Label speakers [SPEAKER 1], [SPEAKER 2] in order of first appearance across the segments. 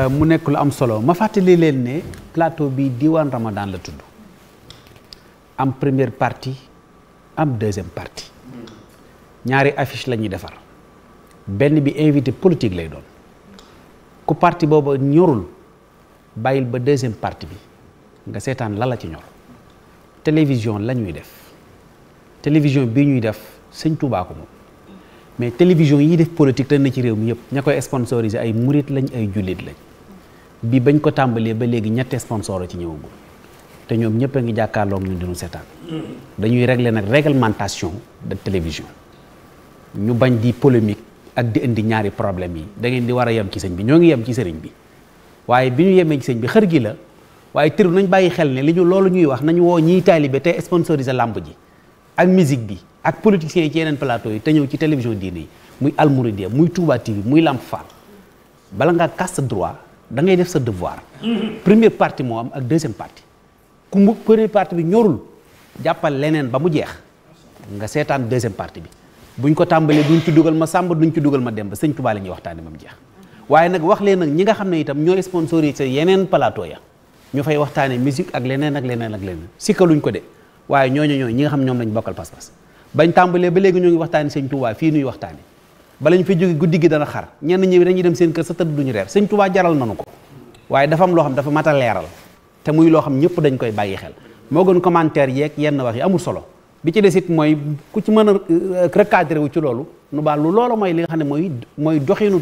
[SPEAKER 1] mu nekk lu am solo ma fàttali leen ne plateau bi Diwane Ramadan la tudd am première partie am deuxième partie ñaari affiche la ñuy defar benn bi invité politique lay doon ku parti booba ñorul bàyyil ba deuxième partie bi nga seetaan la ci ñor télévision la ñuy def télévision bii ñuy def sëñ Touba ko moom mais télévision yi def politique te na ci réew mi yëpp ña koy sponsorisé ay murit lañ ay jullit lañ bi bañ ko tàmbalee ba léegi ñetti sponsor ci ñëwagul te ñoom ñëpp a ngi jàkkaarloog ñu dinu seetaan dañuy régler nag réglementation de télévision ñu bañ di polémique ak di indi ñaari problème yi da ngeen di war a yem ci sëñ bi ñoo ngi yem ci sëriñ bi waaye bi ñu yemee ci sëñ bi xër gi la waaye tëru nañ bàyyi xel ne li ñu loolu ñuy wax nañu woo ñiy taalibe te sponsorisé lamb ji ak musique bi ak politiciens yi ci yeneen plateau yi te ñëw ci télévision diine yi muy Al Mouridiyyah muy Touba TV muy Lamp Fall bala ngaa kas sa droit da ngay def sa devoir première partie moo am ak deuxième partie ku mu première partie bi ñorul jàppal leneen ba mu jeex nga seetaan deuxième partie bi buñ ko tàmbalee duñ ci dugal ma Samba duñ ci dugal ma Demba sëñ Touba la ñuy waxtaane ba mu jeex waaye nag wax leen nag ñi nga xam ne itam ñooy sponsorisé yeneen plateau ya ñu fay waxtaane musique ak leneen ak leneen ak leneen sikkaluñ ko de waaye ñooñu ñi nga xam ñoom lañ bokkal pas-pas bañ tàmbalee ba léegi ñoo ngi waxtaane sëñ Touba fii nuy waxtaane bala ñu fa jóge guddi gi dana xar ñenn ñi dañuy dem seen kër sa tëdd duñu reer sëñ Touba jaral nanu ko waaye dafa am loo xam dafa mat a leeral te muy loo xam ñëpp dañ koy bàyyi xel moo gën commentaire yeeg yenn wax yi amul solo bi ci des it mooy ku ci mën a recadré wu ci loolu nu baal lu loolu mooy li nga xam ne mooy doxinu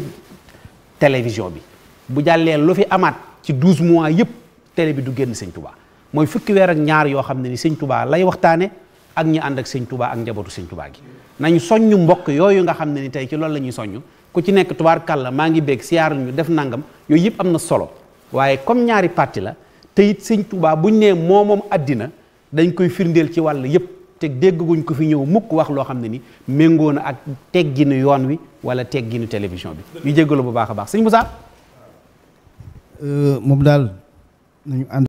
[SPEAKER 1] télévision bi bu jàllee lu fi amaat ci 12 mois yëpp télé bi du génn sëñ Touba mooy fukki weer ak ñaar yoo xam ne ni sëñ Touba lay waxtaane ak ñi ànd ak sëñ Touba ak njabootu sëñ Touba gi nañu soññu mbokk yooyu nga xam ne ni tey ci loolu la ñuy soññ ku ci nekk tubaar kàlla maa ngi bég siyaar ñu def nangam yooyu yëpp am na solo waaye comme ñaari parti la te it sëñ Touba buñ nee moom àddina dañ koy firndeel ci wàll yëpp te dégguñ ko fi ñëw mukk wax loo xam ne ni méngoo na ak tegginu yoon wi wala tegginu télévision bi ñu jéggalu bu baax a baax sëñ Moussa
[SPEAKER 2] moom daal nañu ànd